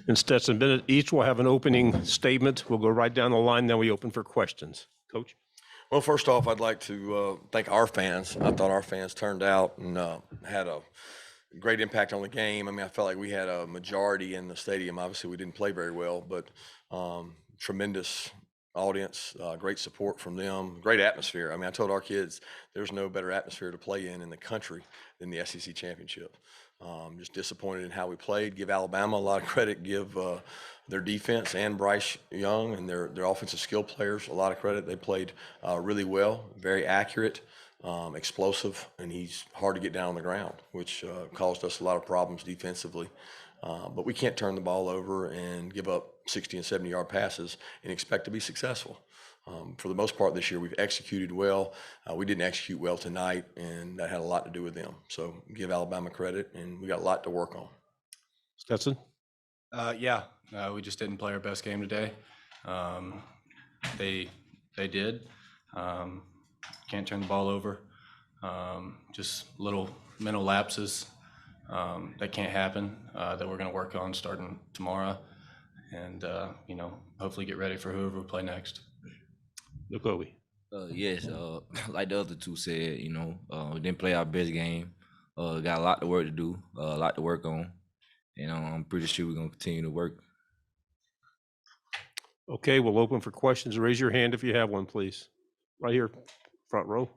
and Stetson Bennett. Each will have an opening statement. We'll go right down the line, then we open for questions. Coach? Well, first off, I'd like to thank our fans. I thought our fans turned out and had a great impact on the game. I mean, I felt like we had a majority in the stadium. Obviously, we didn't play very well, but tremendous audience, great support from them, great atmosphere. I mean, I told our kids there's no better atmosphere to play in the country than the SEC championship. Just disappointed in how we played. Give Alabama a lot of credit. Give their defense and Bryce Young and their offensive skill players a lot of credit. They played really well, very accurate, explosive, and he's hard to get down on the ground, which caused us a lot of problems defensively. But we can't turn the ball over and give up 60 and 70-yard passes and expect to be successful. For the most part this year, we've executed well. We didn't execute well tonight, and that had a lot to do with them. So give Alabama credit, and we got a lot to work on. Stetson? We just didn't play our best game today. They did. Can't turn the ball over. Just little mental lapses that can't happen, that we're going to work on starting tomorrow, and hopefully get ready for whoever we play next. Look, Kobe. Yes, like the other two said, we didn't play our best game. Got a lot of work to do, a lot to work on, and I'm pretty sure we're gonna continue to work. Okay, we'll open for questions. Raise your hand if you have one, please. Right here, front row.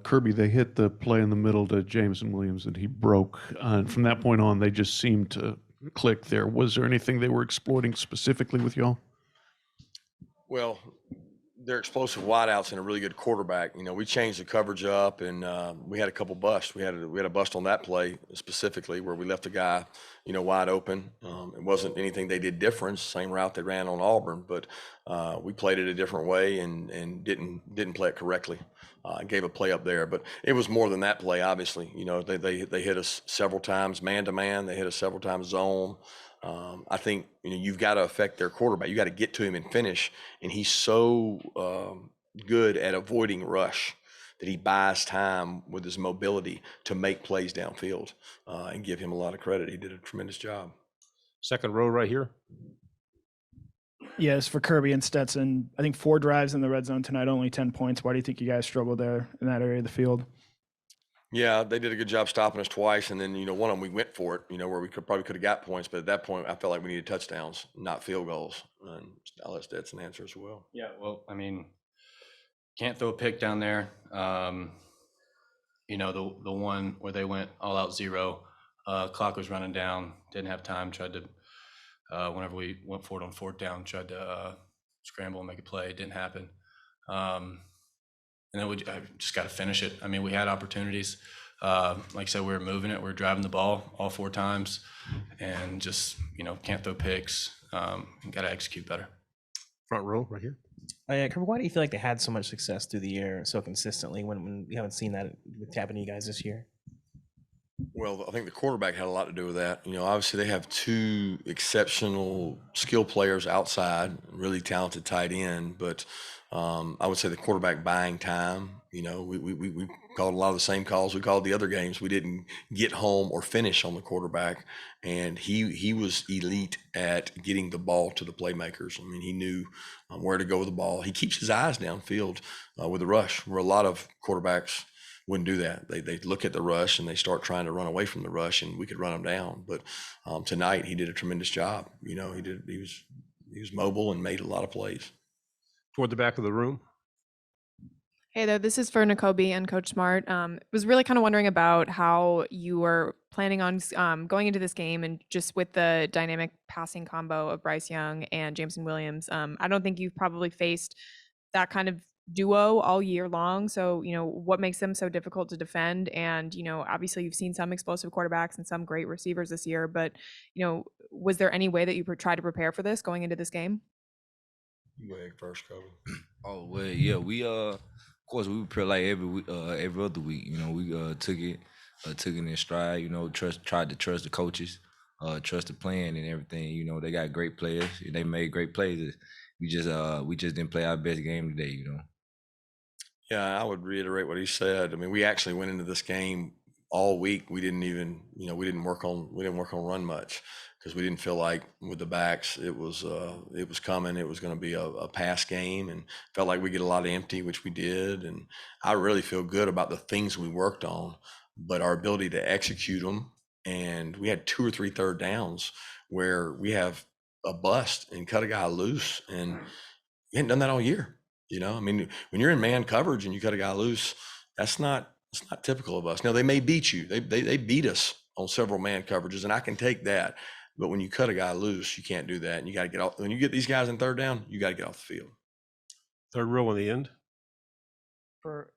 Kirby, they hit the play in the middle to Jameson Williams and he broke. And from that point on, they just seemed to click there. Was there anything they were exploiting specifically with y'all? Well, they're explosive wideouts and a really good quarterback. We changed the coverage up, and we had a couple busts. We had a bust on that play specifically where we left the guy, wide open. It wasn't anything they did different, same route they ran on Auburn, but we played it a different way and didn't play it correctly. Gave a play up there, but it was more than that play. Obviously, they hit us several times man to man. They hit us several times zone. I think you've got to affect their quarterback. You got to get to him and finish. And he's so good at avoiding rush that he buys time with his mobility to make plays downfield. And give him a lot of credit. He did a tremendous job. Second row right here. Yes, for Kirby and Stetson. I think 4 drives in the red zone tonight, only 10 points. Why do you think you guys struggled there in that area of the field? Yeah, they did a good job stopping us twice, and then one of them we went for it. Where we probably could have got points, but at that point I felt like we needed touchdowns, not field goals. And I'll let Stetson answer as well. Yeah, well, I mean, can't throw a pick down there. The one where they went all out 0, clock was running down, didn't have time. Tried to whenever we went for it on 4th down, tried to scramble and make a play. It didn't happen. And then I just got to finish it. I mean, we had opportunities. Like I said, we were moving it. We were driving the ball all 4 times, and just can't throw picks. And got to execute better. Front row right here. Kirby, why do you feel like they had so much success through the year so consistently when we haven't seen that with happening to you guys this year? Well, I think the quarterback had a lot to do with that. Obviously they have 2 exceptional skill players outside, really talented tight end, but I would say the quarterback buying time. We called a lot of the same calls we called the other games. We didn't get home or finish on the quarterback, and he was elite at getting the ball to the playmakers. I mean, he knew where to go with the ball. He keeps his eyes downfield with the rush, where a lot of quarterbacks wouldn't do that. They look at the rush and they start trying to run away from the rush, and we could run them down. But tonight he did a tremendous job. He was mobile and made a lot of plays. Toward the back of the room. Hey there, this is for Nakobe and Coach Smart. Was really kind of wondering about how you were planning on going into this game, and just with the dynamic passing combo of Bryce Young and Jameson Williams. I don't think you've probably faced that kind of duo all year long. So, what makes them so difficult to defend? And, obviously you've seen some explosive quarterbacks and some great receivers this year, but, was there any way that you tried to prepare for this going into this game? You go ahead first, Kobe. Oh well, yeah, we of course we prepare like every week, every other week. We took it in stride. Tried to trust the coaches, trust the plan and everything. They got great players. They made great plays. We just didn't play our best game today. Yeah, I would reiterate what he said. I mean, we actually went into this game all week we didn't even, we didn't work on run much because we didn't feel like with the backs it was coming. It was going to be a pass game, and felt like we get a lot of empty, which we did. And I really feel good about the things we worked on, but our ability to execute them. And we had 2 or 3 third downs where we have a bust and cut a guy loose, and we hadn't done that all year. I mean, when you're in man coverage and you cut a guy loose, it's not typical of us. Now they may beat you. They beat us on several man coverages, and I can take that. But when you cut a guy loose, you can't do that. And you got to get off. When you get these guys in third down, you got to get off the field. Third row on the end. For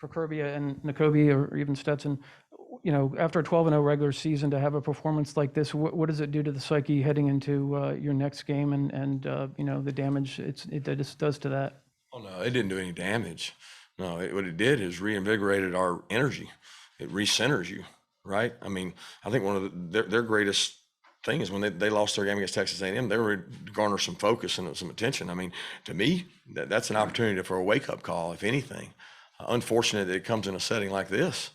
Kirby and Nakobe or even Stetson, after a 12-0 regular season, to have a performance like this, what does it do to the psyche heading into your next game and the damage it just does to that? Oh no, it didn't do any damage. No, what it did is reinvigorated our energy. It recenters you, right? I mean, I think one of their greatest thing is when they lost their game against Texas A&M, they were to garner some focus and some attention. I mean, to me, that's an opportunity for a wake-up call, if anything. Unfortunate that it comes in a setting like this.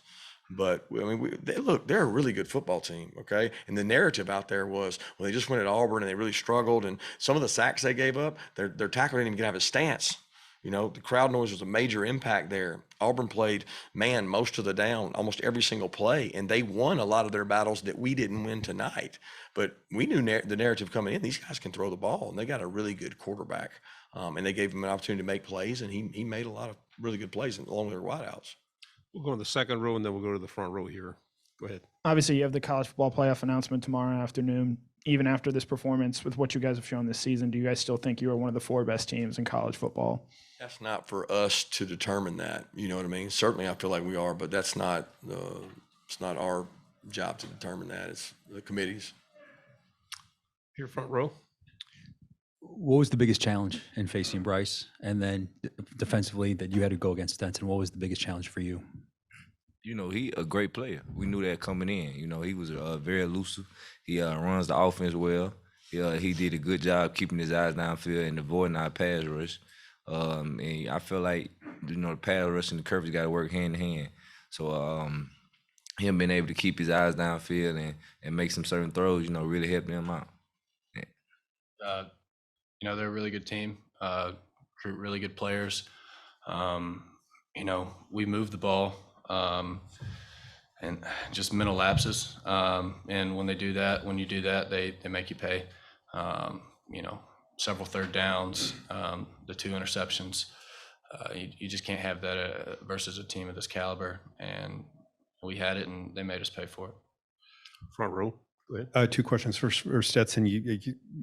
But I mean, they're a really good football team, okay? And the narrative out there was, well, they just went at Auburn and they really struggled. And some of the sacks they gave up, their tackle didn't even get out of his stance. The crowd noise was a major impact there. Auburn played man most of the down, almost every single play, and they won a lot of their battles that we didn't win tonight. But we knew the narrative coming in, these guys can throw the ball, and they got a really good quarterback. And they gave him an opportunity to make plays, and he made a lot of really good plays along with their wideouts. We'll go to the second row, and then we'll go to the front row here. Go ahead. Obviously, you have the college football playoff announcement tomorrow afternoon. Even after this performance, with what you guys have shown this season, do you guys still think you are one of the 4 best teams in college football? That's not for us to determine that. You know what I mean? Certainly, I feel like we are, but that's not it's not our job to determine that. It's the committee's. Here, front row. What was the biggest challenge in facing Bryce? And then defensively that you had to go against Stetson, what was the biggest challenge for you? He a great player. We knew that coming in. He was very elusive. He runs the offense well. He did a good job keeping his eyes downfield and avoiding our pass rush. And I feel like, the pass rush and the coverage got to work hand in hand. So him being able to keep his eyes downfield and make some certain throws, really helped him out. They're a really good team, recruit really good players. We move the ball and just mental lapses. And when you do that, they make you pay. Several third downs, the 2 interceptions. You just can't have that versus a team of this caliber. And we had it, and they made us pay for it. Front row. Go ahead. 2 questions. First, for Stetson, you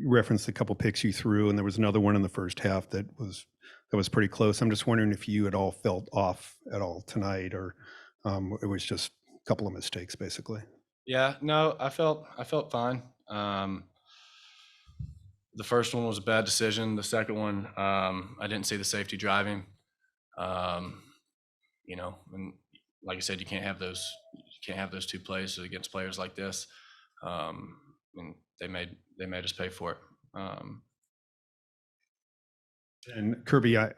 referenced a couple picks you threw, and there was another one in the first half that was pretty close. I'm just wondering if you at all felt off at all tonight, or it was just a couple of mistakes, basically. Yeah, no, I felt fine. The first one was a bad decision. The second one, I didn't see the safety driving. And like I said, you can't have those 2 plays against players like this. And they made us pay for it. And Kirby, I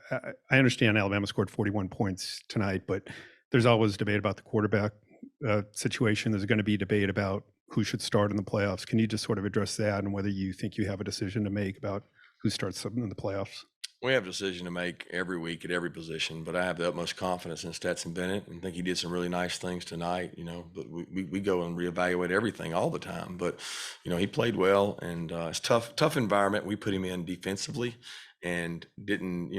understand Alabama scored 41 points tonight, but there's always debate about the quarterback situation. There's going to be debate about who should start in the playoffs. Can you just sort of address that and whether you think you have a decision to make about who starts in the playoffs? We have a decision to make every week at every position, but I have the utmost confidence in Stetson Bennett and think he did some really nice things tonight, but we go and reevaluate everything all the time. But, he played well, and it's tough environment we put him in defensively, and didn't,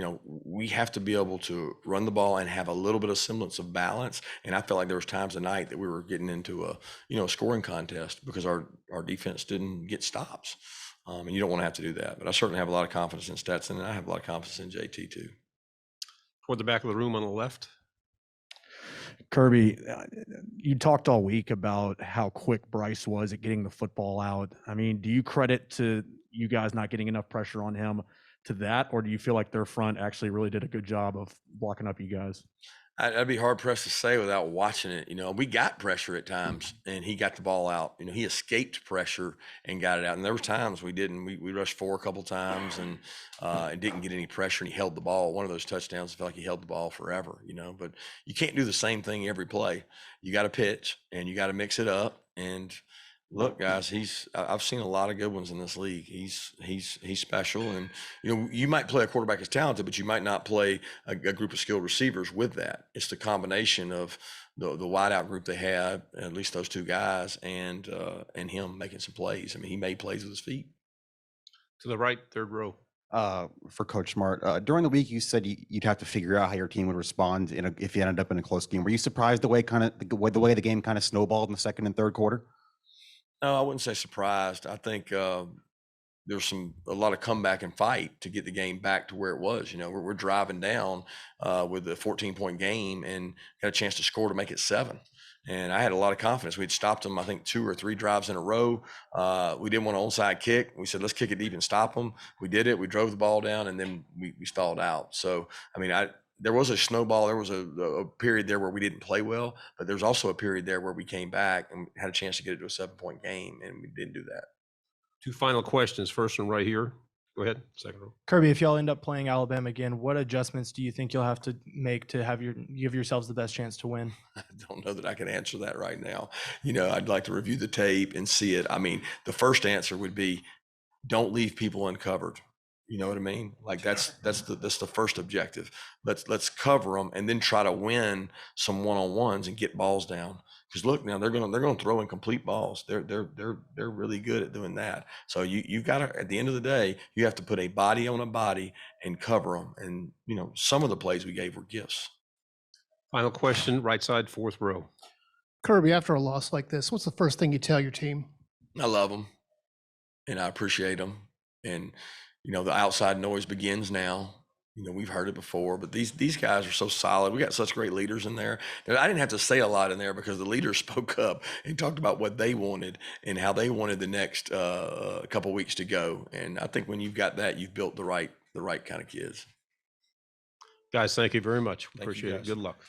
we have to be able to run the ball and have a little bit of semblance of balance. And I felt like there was times tonight that we were getting into a scoring contest because our defense didn't get stops. And you don't want to have to do that. But I certainly have a lot of confidence in Stetson, and I have a lot of confidence in JT too. Toward the back of the room on the left. Kirby, you talked all week about how quick Bryce was at getting the football out. I mean, do you credit to you guys not getting enough pressure on him to that, or do you feel like their front actually really did a good job of blocking up you guys? I'd be hard pressed to say without watching it. We got pressure at times, and he got the ball out. He escaped pressure and got it out. And there were times we didn't. We rushed 4 a couple times and didn't get any pressure. And he held the ball. One of those touchdowns, I felt like he held the ball forever. But you can't do the same thing every play. You got to pitch and you got to mix it up. And look, guys, I've seen a lot of good ones in this league. He's special, and you might play a quarterback that's talented, but you might not play a group of skilled receivers with that. It's the combination of the wideout group they had, at least those 2 guys, and him making some plays. I mean, he made plays with his feet. To the right, third row. For Coach Smart, during the week you said you'd have to figure out how your team would respond if you ended up in a close game. Were you surprised the way the game kind of snowballed in the second and third quarter? No, I wouldn't say surprised. I think there's a lot of comeback and fight to get the game back to where it was. We're driving down with a 14-point game and got a chance to score to make it 7. And I had a lot of confidence. We'd stopped them, I think, 2 or 3 drives in a row. We didn't want an onside kick. We said, let's kick it deep and stop them. We did it. We drove the ball down, and then we stalled out. So, I mean, there was a snowball. There was a period there where we didn't play well, but there's also a period there where we came back and had a chance to get it to a 7-point game, and we didn't do that. 2 final questions. First one right here. Go ahead. Second row. Kirby, if y'all end up playing Alabama again, what adjustments do you think you'll have to make to give yourselves the best chance to win? I don't know that I can answer that right now. I'd like to review the tape and see it. I mean, the first answer would be, don't leave people uncovered. You know what I mean? Like that's the first objective. Let's cover them and then try to win some one-on-ones and get balls down. Because look, now they're gonna throw incomplete balls. They're really good at doing that. So you gotta, at the end of the day, you have to put a body on a body and cover them. And some of the plays we gave were gifts. Final question, right side, fourth row. Kirby, after a loss like this, what's the first thing you tell your team? I love them and I appreciate them. And the outside noise begins now. We've heard it before, but these guys are so solid. We got such great leaders in there. I didn't have to say a lot in there because the leaders spoke up and talked about what they wanted and how they wanted the next couple weeks to go. And I think when you've got that, you've built the right kind of kids. Guys, thank you very much. Thank you, Appreciate it. guys. Good luck.